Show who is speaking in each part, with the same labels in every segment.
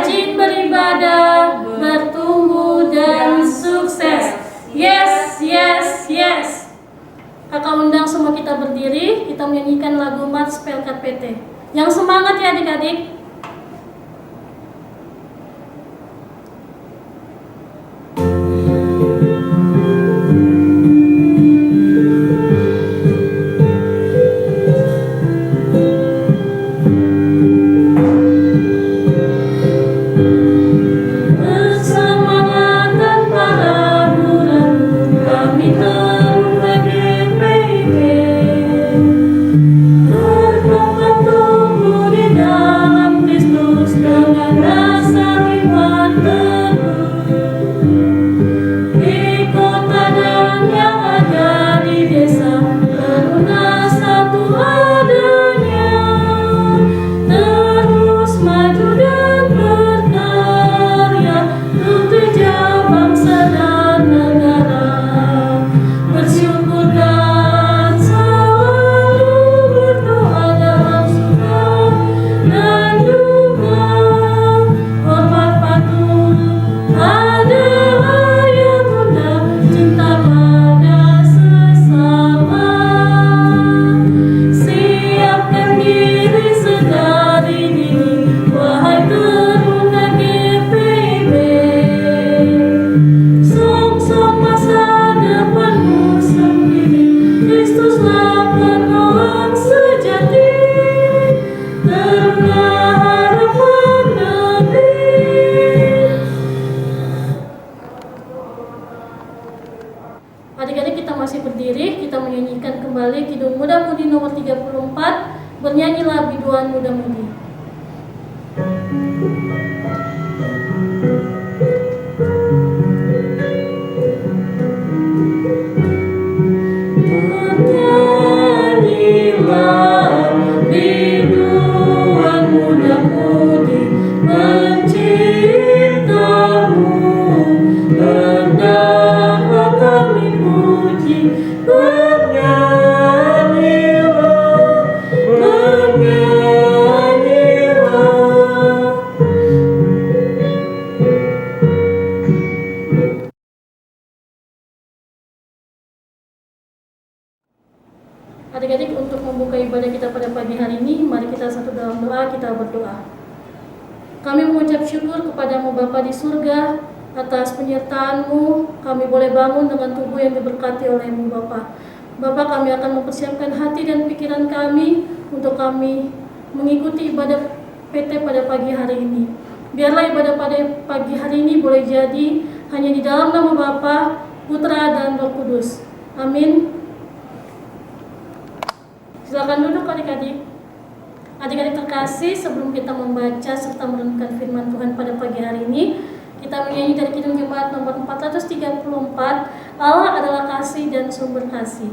Speaker 1: rajin beribadah, bertumbuh dan sukses. Yes, yes, yes. Kakak undang semua kita berdiri, kita menyanyikan lagu Mars Pelkat PT. Yang semangat ya adik-adik. Adik-adik kita masih berdiri, kita menyanyikan kembali Kidung Muda Mudi nomor 34, bernyanyilah biduan muda mudi. Adik-adik, untuk membuka ibadah kita pada pagi hari ini, mari kita satu dalam doa, kita berdoa. Kami mengucap syukur kepadamu Bapa di surga atas penyertaan-Mu. Kami boleh bangun dengan tubuh yang diberkati oleh-Mu Bapa. Bapa, kami akan mempersiapkan hati dan pikiran kami untuk kami mengikuti ibadah PT pada pagi hari ini. Biarlah ibadah pada pagi hari ini boleh jadi hanya di dalam nama Bapa, Putra, dan Roh Kudus. Amin. Silakan duduk adik-adik. Adik-adik terkasih, sebelum kita membaca serta merenungkan firman Tuhan pada pagi hari ini, kita menyanyi dari Kidung Jemaat nomor 434, Allah adalah kasih dan sumber kasih.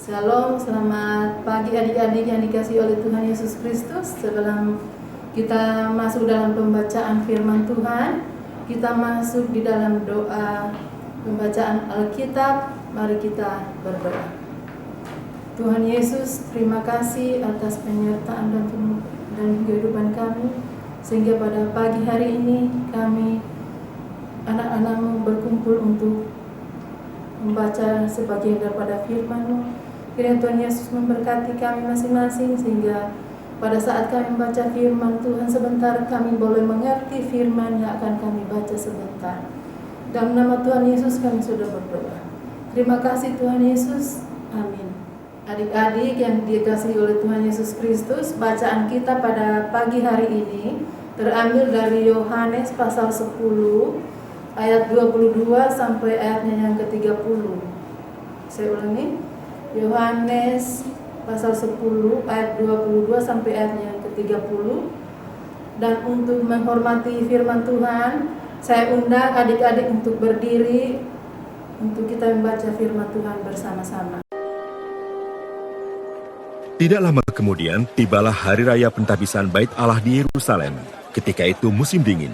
Speaker 2: Shalom, selamat pagi adik-adik yang dikasihi oleh Tuhan Yesus Kristus. Sebelum kita masuk dalam pembacaan firman Tuhan, kita masuk di dalam doa pembacaan Alkitab. Mari kita berdoa. Tuhan Yesus, terima kasih atas penyertaan dan dan kehidupan kami, sehingga pada pagi hari ini kami anak-anak-Mu berkumpul untuk membaca sebagian daripada firman-Mu. Kiranya Tuhan Yesus memberkati kami masing-masing, sehingga pada saat kami membaca firman Tuhan sebentar, kami boleh mengerti firman yang akan kami baca sebentar. Dalam nama Tuhan Yesus kami sudah berdoa. Terima kasih Tuhan Yesus. Amin. Adik-adik yang dikasihi oleh Tuhan Yesus Kristus, bacaan kita pada pagi hari ini terambil dari Yohanes pasal 10 ayat 22 sampai ayatnya yang ke-30. Saya ulangi, Yohanes pasal 10 ayat 22 sampai ayatnya yang ke-30. Dan untuk menghormati firman Tuhan, saya undang adik-adik untuk berdiri untuk kita membaca firman Tuhan bersama-sama.
Speaker 3: Tidak lama kemudian, tibalah hari raya pentabisan Bait Allah di Yerusalem. Ketika itu musim dingin,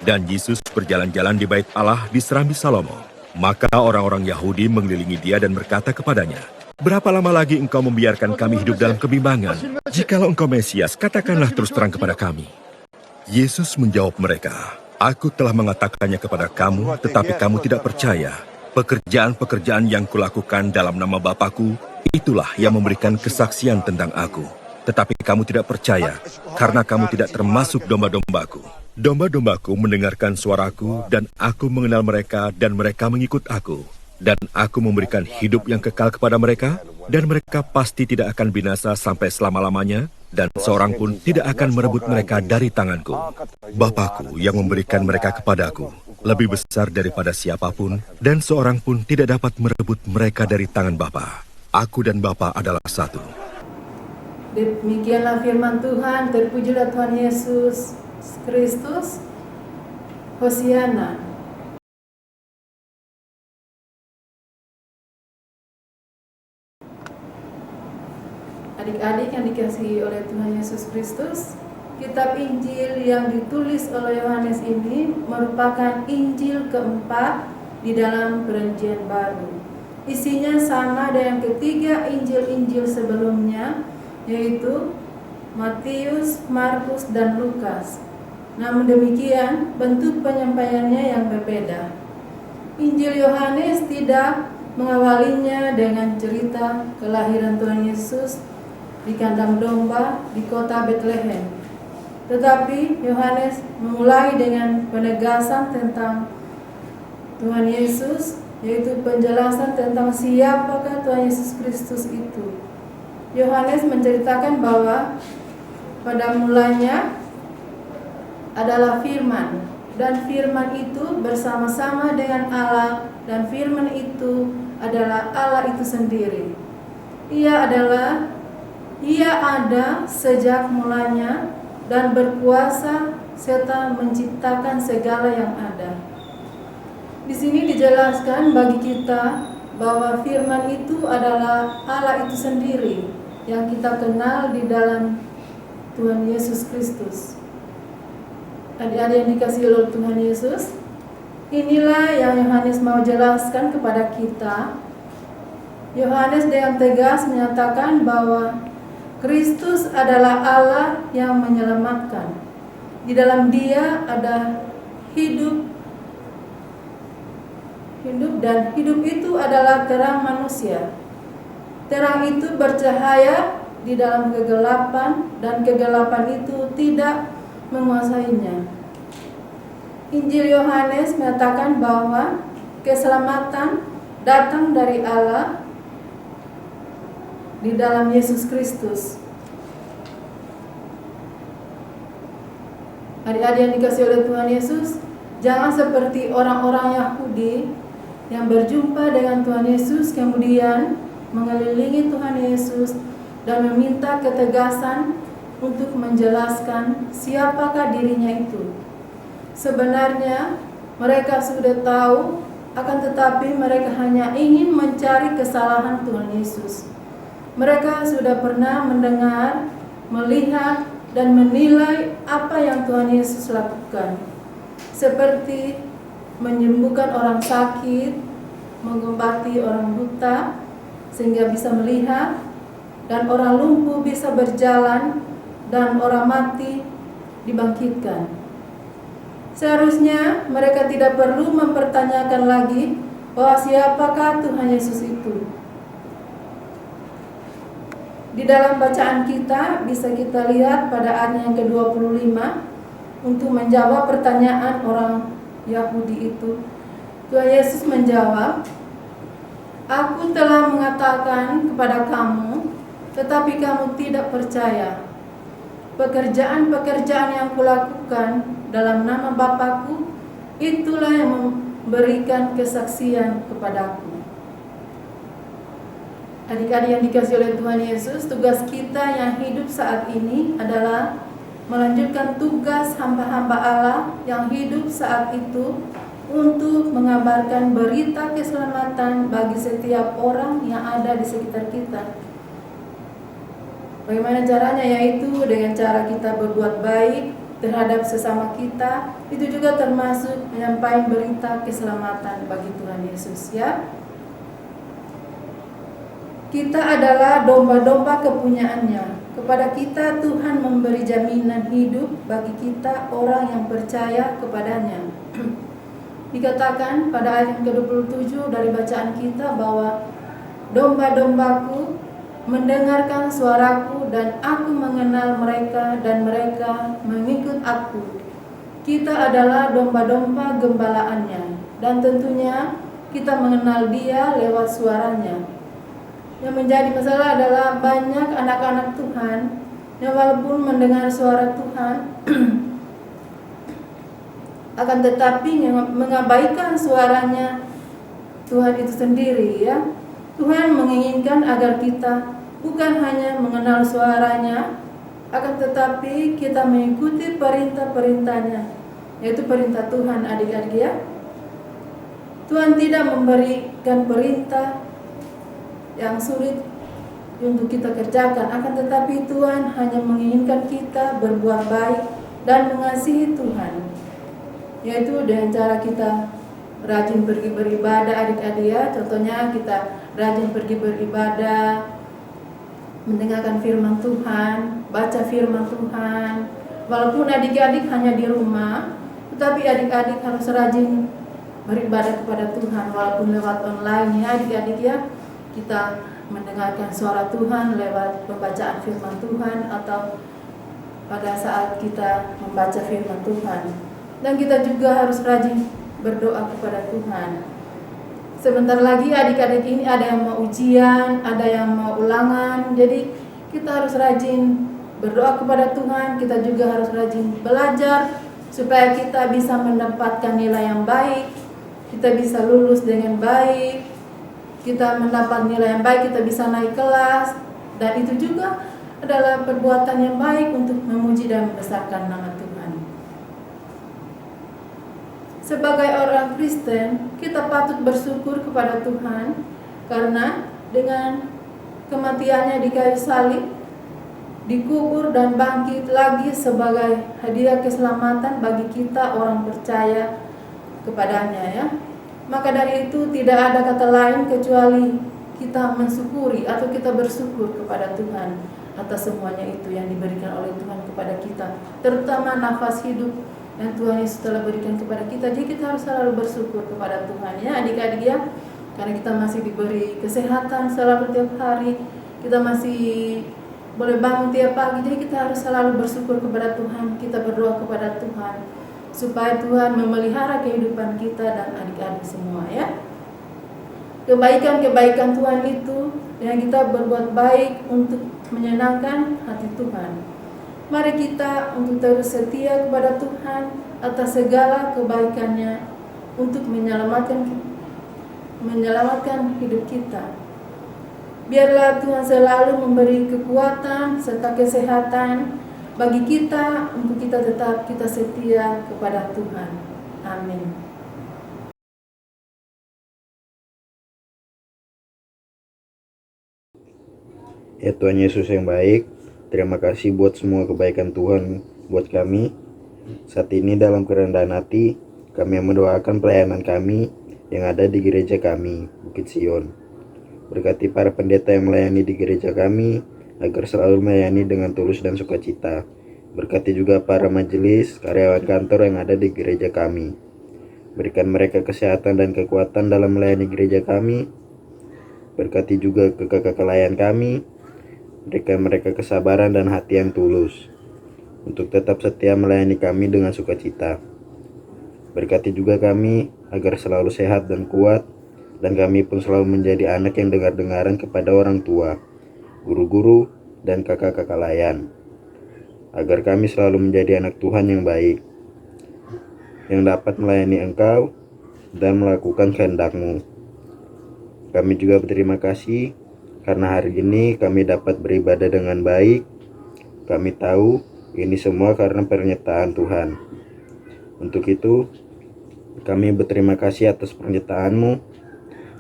Speaker 3: dan Yesus berjalan-jalan di Bait Allah di Serambi Salomo. Maka orang-orang Yahudi mengelilingi dia dan berkata kepadanya, "Berapa lama lagi engkau membiarkan kami hidup dalam kebimbangan? Jikalau engkau Mesias, katakanlah terus terang kepada kami." Yesus menjawab mereka, "Aku telah mengatakannya kepada kamu, tetapi kamu tidak percaya. Pekerjaan-pekerjaan yang kulakukan dalam nama Bapa-Ku, itulah yang memberikan kesaksian tentang Aku. Tetapi kamu tidak percaya, karena kamu tidak termasuk domba-dombaku. Domba-dombaku mendengarkan suaraku, dan Aku mengenal mereka, dan mereka mengikut Aku. Dan Aku memberikan hidup yang kekal kepada mereka, dan mereka pasti tidak akan binasa sampai selama-lamanya, dan seorang pun tidak akan merebut mereka dari tanganku. Bapa-Ku yang memberikan mereka kepadaku lebih besar daripada siapapun, dan seorang pun tidak dapat merebut mereka dari tangan Bapa. Aku dan Bapa adalah satu."
Speaker 2: Demikianlah firman Tuhan. Terpujilah Tuhan Yesus Kristus. Hosiana. Adik-adik yang dikasihi oleh Tuhan Yesus Kristus, kitab Injil yang ditulis oleh Yohanes ini merupakan Injil keempat di dalam Perjanjian Baru. Isinya sama dengan ketiga Injil-Injil sebelumnya, yaitu Matius, Markus, dan Lukas. Namun demikian, bentuk penyampaiannya yang berbeda. Injil Yohanes tidak mengawalinya dengan cerita kelahiran Tuhan Yesus di kandang domba di kota Bethlehem. Tetapi Yohanes memulai dengan penegasan tentang Tuhan Yesus, yaitu penjelasan tentang siapakah Tuhan Yesus Kristus itu. Yohanes menceritakan bahwa pada mulanya adalah firman, dan firman itu bersama-sama dengan Allah, dan firman itu adalah Allah itu sendiri. Ia ada sejak mulanya dan berkuasa serta menciptakan segala yang ada. Di sini dijelaskan bagi kita bahwa firman itu adalah Allah itu sendiri yang kita kenal di dalam Tuhan Yesus Kristus. Adik-adik yang dikasihi oleh Tuhan Yesus, inilah yang Yohanes mau jelaskan kepada kita. Yohanes dengan tegas menyatakan bahwa Kristus adalah Allah yang menyelamatkan. Di dalam Dia ada hidup, dan hidup itu adalah terang manusia. Terang itu bercahaya di dalam kegelapan, dan kegelapan itu tidak menguasainya. Injil Yohanes menyatakan bahwa keselamatan datang dari Allah di dalam Yesus Kristus. Adik-adik yang dikasihi oleh Tuhan Yesus, jangan seperti orang-orang Yahudi yang berjumpa dengan Tuhan Yesus kemudian mengelilingi Tuhan Yesus dan meminta ketegasan untuk menjelaskan siapakah dirinya itu. Sebenarnya mereka sudah tahu, akan tetapi mereka hanya ingin mencari kesalahan Tuhan Yesus. Mereka sudah pernah mendengar, melihat, dan menilai apa yang Tuhan Yesus lakukan, seperti menyembuhkan orang sakit, mengobati orang buta sehingga bisa melihat, dan orang lumpuh bisa berjalan, dan orang mati dibangkitkan. Seharusnya mereka tidak perlu mempertanyakan lagi bahwa siapakah Tuhan Yesus itu. Di dalam bacaan kita bisa kita lihat pada ayat yang ke-25 untuk menjawab pertanyaan orang Yahudi itu. Tuhan Yesus menjawab, "Aku telah mengatakan kepada kamu, tetapi kamu tidak percaya. Pekerjaan-pekerjaan yang kulakukan dalam nama Bapakku, itulah yang memberikan kesaksian kepadaku." Adik-adik yang dikasihi oleh Tuhan Yesus, tugas kita yang hidup saat ini adalah melanjutkan tugas hamba-hamba Allah yang hidup saat itu untuk mengabarkan berita keselamatan bagi setiap orang yang ada di sekitar kita. Bagaimana caranya? Yaitu dengan cara kita berbuat baik terhadap sesama kita. Itu juga termasuk menyampaikan berita keselamatan bagi Tuhan Yesus, ya. Kita adalah domba-domba kepunyaannya. Kepada kita Tuhan memberi jaminan hidup bagi kita orang yang percaya kepadanya. Dikatakan pada ayat ke-27 dari bacaan kita bahwa domba-dombaku mendengarkan suaraku dan aku mengenal mereka dan mereka mengikut aku. Kita adalah domba-domba gembalaannya dan tentunya kita mengenal dia lewat suaranya. Yang menjadi masalah adalah banyak anak-anak Tuhan yang walaupun mendengar suara Tuhan akan tetapi mengabaikan suaranya Tuhan itu sendiri, ya. Tuhan menginginkan agar kita bukan hanya mengenal suaranya, akan tetapi kita mengikuti perintah-perintahnya, yaitu perintah Tuhan, adik-adik, ya. Tuhan tidak memberikan perintah yang sulit untuk kita kerjakan, akan tetapi Tuhan hanya menginginkan kita berbuat baik dan mengasihi Tuhan, yaitu dengan cara kita rajin pergi beribadah, adik-adik, ya. Contohnya kita rajin pergi beribadah, mendengarkan firman Tuhan, baca firman Tuhan. Walaupun adik-adik hanya di rumah, tetapi adik-adik harus rajin beribadah kepada Tuhan walaupun lewat online, ya adik-adik, ya. Kita mendengarkan suara Tuhan lewat pembacaan firman Tuhan atau pada saat kita membaca firman Tuhan. Dan kita juga harus rajin berdoa kepada Tuhan. Sebentar lagi adik-adik ini ada yang mau ujian, ada yang mau ulangan. Jadi kita harus rajin berdoa kepada Tuhan. Kita juga harus rajin belajar supaya kita bisa mendapatkan nilai yang baik. Kita bisa lulus dengan baik. Kita mendapat nilai yang baik, kita bisa naik kelas. Dan itu juga adalah perbuatan yang baik untuk memuji dan membesarkan nama Tuhan. Sebagai orang Kristen, kita patut bersyukur kepada Tuhan karena dengan kematiannya di kayu salib, dikubur dan bangkit lagi sebagai hadiah keselamatan bagi kita orang percaya kepadanya, ya. Maka dari itu tidak ada kata lain kecuali kita mensyukuri atau kita bersyukur kepada Tuhan atas semuanya itu yang diberikan oleh Tuhan kepada kita, terutama nafas hidup yang Tuhan Yesus telah berikan kepada kita. Jadi kita harus selalu bersyukur kepada Tuhan, ya adik-adik, ya. Karena kita masih diberi kesehatan selalu tiap hari, kita masih boleh bangun tiap pagi. Jadi kita harus selalu bersyukur kepada Tuhan. Kita berdoa kepada Tuhan supaya Tuhan memelihara kehidupan kita dan adik-adik semua, ya. Kebaikan-kebaikan Tuhan itu yang kita berbuat baik untuk menyenangkan hati Tuhan. Mari kita untuk terus setia kepada Tuhan atas segala kebaikannya untuk menyelamatkan hidup kita. Biarlah Tuhan selalu memberi kekuatan serta kesehatan bagi kita untuk kita tetap kita setia kepada Tuhan. Amin.
Speaker 4: Ya Tuhan Yesus yang baik, terima kasih buat semua kebaikan Tuhan buat kami. Saat ini dalam kerendahan hati, kami mendoakan pelayanan kami yang ada di gereja kami, Bukit Sion. Berkati para pendeta yang melayani di gereja kami, agar selalu melayani dengan tulus dan sukacita. Berkati juga para majelis, karyawan kantor yang ada di gereja kami. Berikan mereka kesehatan dan kekuatan dalam melayani gereja kami. Berkati juga kakak-kakak layan kami. Berikan mereka kesabaran dan hati yang tulus untuk tetap setia melayani kami dengan sukacita. Berkati juga kami agar selalu sehat dan kuat, dan kami pun selalu menjadi anak yang dengar-dengaran kepada orang tua, guru-guru, dan kakak-kakak layan, agar kami selalu menjadi anak Tuhan yang baik, yang dapat melayani Engkau dan melakukan kehendak-Mu. Kami juga berterima kasih karena hari ini kami dapat beribadah dengan baik. Kami tahu ini semua karena pernyataan Tuhan. Untuk itu, kami berterima kasih atas pernyataan-Mu.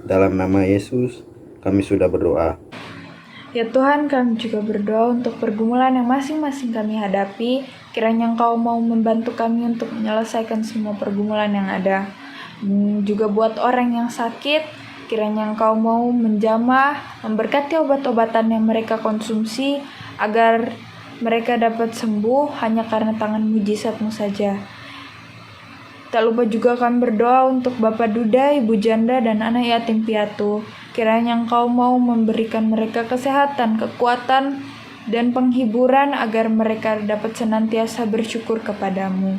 Speaker 4: Dalam nama Yesus, kami sudah berdoa.
Speaker 5: Ya Tuhan, kami juga berdoa untuk pergumulan yang masing-masing kami hadapi. Kiranya Engkau mau membantu kami untuk menyelesaikan semua pergumulan yang ada. Juga buat orang yang sakit, kiranya Engkau mau menjamah, memberkati obat-obatan yang mereka konsumsi, agar mereka dapat sembuh hanya karena tangan mujizat-Mu saja. Tak lupa juga kami berdoa untuk Bapak Duda, Ibu Janda, dan anak yatim piatu. Kiranya Engkau mau memberikan mereka kesehatan, kekuatan, dan penghiburan agar mereka dapat senantiasa bersyukur kepadamu.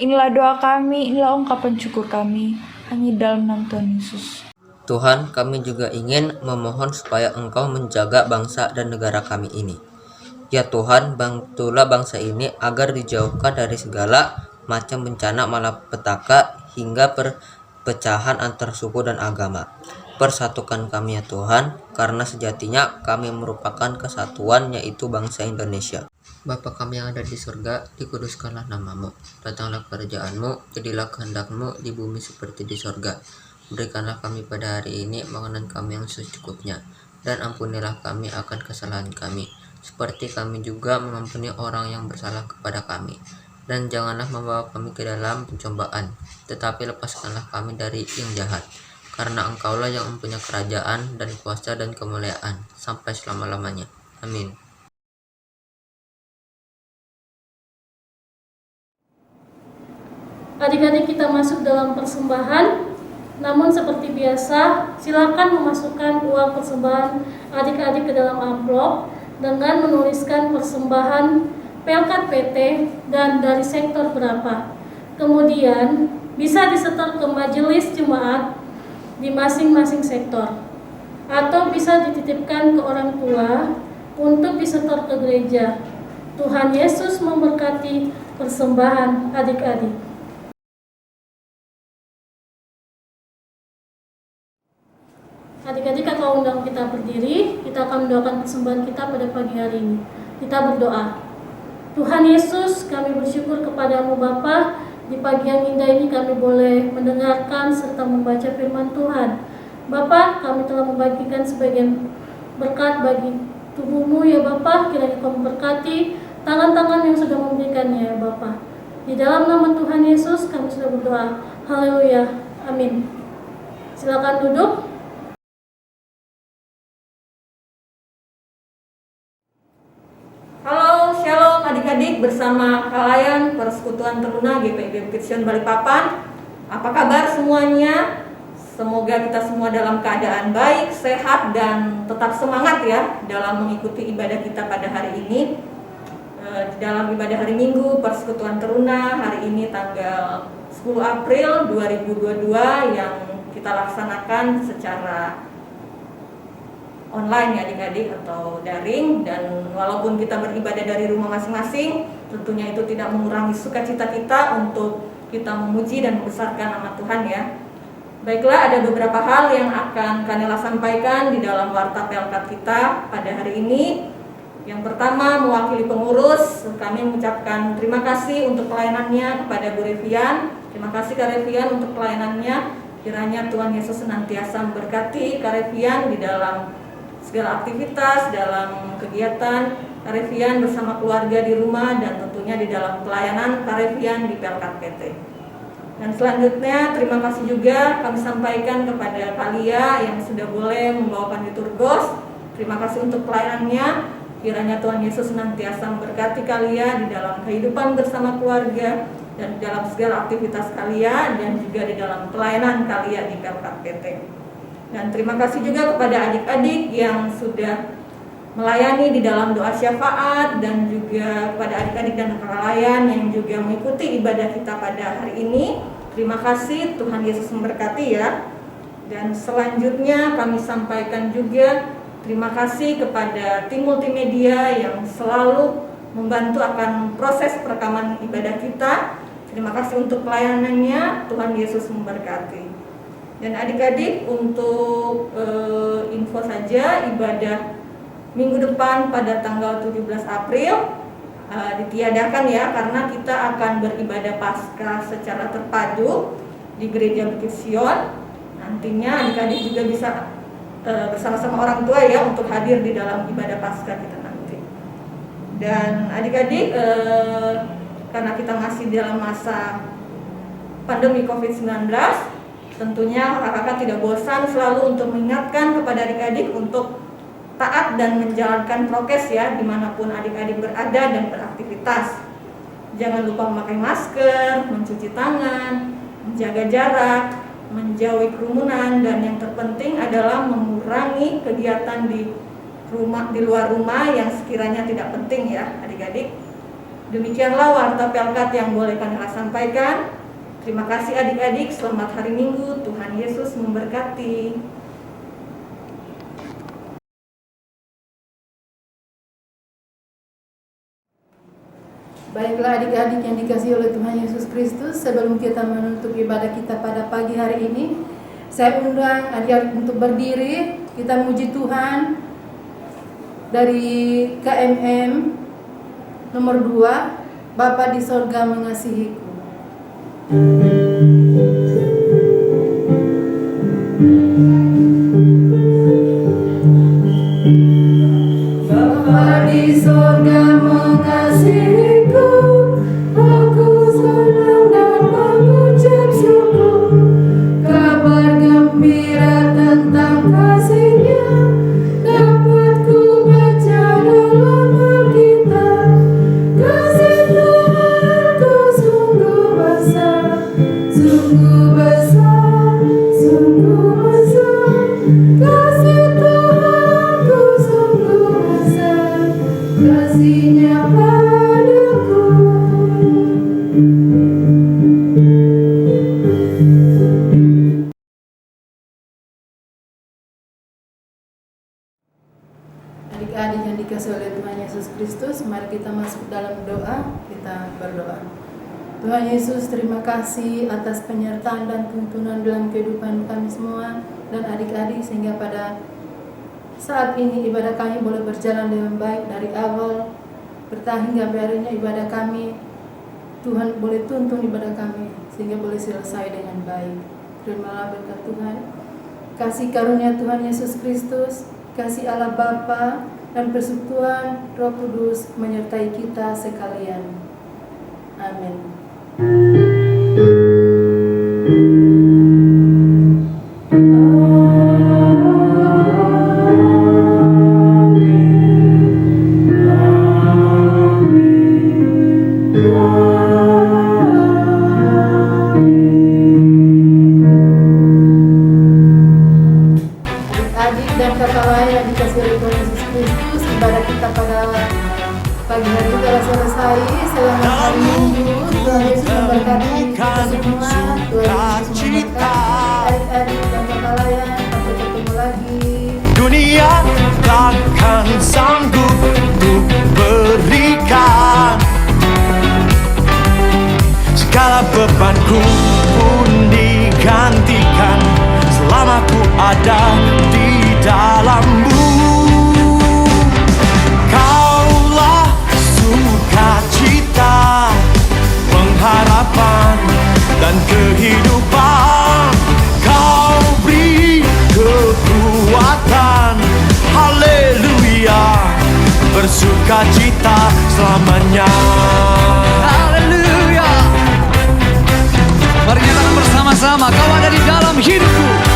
Speaker 5: Inilah doa kami, inilah ungkapan syukur kami, hanya dalam nama Tuhan Yesus.
Speaker 6: Tuhan, kami juga ingin memohon supaya Engkau menjaga bangsa dan negara kami ini. Ya Tuhan, bantulah bangsa ini agar dijauhkan dari segala macam bencana malapetaka hingga perpecahan antar suku dan agama. Persatukan kami ya Tuhan, karena sejatinya kami merupakan kesatuan, yaitu bangsa Indonesia. Bapa kami yang ada di surga, dikuduskanlah namamu. Datanglah kerajaan-Mu, jadilah kehendak-Mu di bumi seperti di surga. Berikanlah kami pada hari ini makanan kami yang secukupnya, dan ampunilah kami akan kesalahan kami, seperti kami juga mengampuni orang yang bersalah kepada kami. Dan janganlah membawa kami ke dalam pencobaan, tetapi lepaskanlah kami dari yang jahat. Karena Engkaulah yang mempunyai kerajaan dan kuasa dan kemuliaan sampai selama-lamanya. Amin.
Speaker 1: Adik-adik, kita masuk dalam persembahan. Namun seperti biasa, silakan memasukkan uang persembahan adik-adik ke dalam amplop dengan menuliskan persembahan Pelkat PT dan dari sektor berapa. Kemudian bisa disetor ke majelis jemaat di masing-masing sektor, atau bisa dititipkan ke orang tua untuk disetor ke gereja. Tuhan Yesus memberkati persembahan adik-adik. Adik-adik, kalau undang kita berdiri, kita akan mendoakan persembahan kita pada pagi hari ini. Kita berdoa. Tuhan Yesus, kami bersyukur kepadamu Bapa. Di pagi yang indah ini kami boleh mendengarkan serta membaca firman Tuhan. Bapa, kami telah membagikan sebagian berkat bagi tubuhmu ya Bapa. Kiranya kau memberkati tangan-tangan yang sudah memberikannya ya Bapa. Di dalam nama Tuhan Yesus kami sudah berdoa. Haleluya. Amin. Silakan duduk.
Speaker 7: Halo, shalom adik-adik, bersama Kalayan Persekutuan Teruna GPIB Bukit Sion Balikpapan. Apa kabar semuanya? Semoga kita semua dalam keadaan baik, sehat, dan tetap semangat ya dalam mengikuti ibadah kita pada hari ini. Dalam ibadah hari Minggu Persekutuan Teruna hari ini tanggal 10 April 2022 yang kita laksanakan secara online ya adik-adik atau daring, dan walaupun kita beribadah dari rumah masing-masing, tentunya itu tidak mengurangi sukacita kita untuk kita memuji dan membesarkan nama Tuhan ya. Baiklah, ada beberapa hal yang akan Kanela sampaikan di dalam warta Pelkat kita pada hari ini. Yang pertama, mewakili pengurus, kami mengucapkan terima kasih untuk pelayanannya kepada Bu Revian. Terima kasih Kak Revian untuk pelayanannya. Kiranya Tuhan Yesus senantiasa memberkati Kak Revian di dalam segala aktivitas, dalam kegiatan Karevian bersama keluarga di rumah, dan tentunya di dalam pelayanan Karevian di Pelkat PT. Dan selanjutnya terima kasih juga kami sampaikan kepada Kalia yang sudah boleh membawakan liturgos. Terima kasih untuk pelayanannya. Kiranya Tuhan Yesus senantiasa memberkati kalian di dalam kehidupan bersama keluarga dan dalam segala aktivitas kalian dan juga di dalam pelayanan kalian di KKPT. Dan terima kasih juga kepada adik-adik yang sudah melayani di dalam doa syafaat dan juga kepada adik-adik dan kakak layan yang juga mengikuti ibadah kita pada hari ini. Terima kasih, Tuhan Yesus memberkati ya. Dan selanjutnya kami sampaikan juga terima kasih kepada tim multimedia yang selalu membantu akan proses perekaman ibadah kita. Terima kasih untuk pelayanannya, Tuhan Yesus memberkati. Dan adik-adik, untuk info saja, ibadah minggu depan pada tanggal 17 April ditiadakan ya, karena kita akan beribadah Paskah secara terpadu di Gereja Bukit Sion. Nantinya adik-adik juga bisa bersama-sama orang tua ya untuk hadir di dalam ibadah Paskah kita nanti. Dan adik-adik, karena kita masih dalam masa pandemi COVID-19, tentunya kakak-kakak tidak bosan selalu untuk mengingatkan kepada adik-adik untuk taat dan menjalankan prokes ya dimanapun adik-adik berada dan beraktivitas. Jangan lupa memakai masker, mencuci tangan, menjaga jarak, menjauhi kerumunan, dan yang terpenting adalah mengurangi kegiatan di luar rumah yang sekiranya tidak penting ya adik-adik. Demikianlah warta Pelkat yang boleh kami sampaikan. Terima kasih adik-adik, selamat hari Minggu, Tuhan Yesus memberkati.
Speaker 2: Baiklah adik-adik yang dikasihi oleh Tuhan Yesus Kristus, sebelum kita menutup ibadah kita pada pagi hari ini, saya undang adik-adik untuk berdiri, kita muji Tuhan dari KMM nomor 2, Bapa di sorga mengasihiku. Bapa di sorga mengasihiku, aku senang dan mengucap syukur. Kabar gembira tentang kasih-Nya dapat ku baca dalam Alkitab. Kasih Tuhanku sungguh besar, sungguh besar, sungguh besar. Kasih Tuhanku sungguh besar, kasih-Nya padaku. Adik-adik yang dikasihi oleh Tuhan Yesus Kristus, mari kita masuk dalam doa, kita berdoa. Tuhan Yesus, terima kasih atas penyertaan dan tuntunan dalam kehidupan kami semua dan adik-adik, sehingga pada saat ini ibadah kami boleh berjalan dengan baik dari awal bertahan hingga akhirnya ibadah kami. Tuhan boleh tuntun ibadah kami sehingga boleh selesai dengan baik. Terimalah berkat Tuhan, kasih karunia Tuhan Yesus Kristus, kasih Allah Bapa dan persekutuan Roh Kudus menyertai kita sekalian. Amin. Adik-adik dan kakak lain yang dikasihi oleh Tuhan Yesus Kristus, ibadah kita pada pagi hari ini telah selesai. Selamat hari Minggu. Tuhan Yesus memberkati kita semua. Tuhan Yesus memberkati adik-adik dan kakak lain. Sampai ketemu lagi.
Speaker 8: Dunia takkan sanggup untuk berikan segala bebanku pun digantikan selama ku ada di dalam-Mu. Kaulah sukacita, pengharapan dan kehidupan. Kau beri kekuatan, haleluya, bersukacita selamanya.
Speaker 9: Haleluya. Mari nyatakan bersama-sama, Kau ada di dalam hidupku.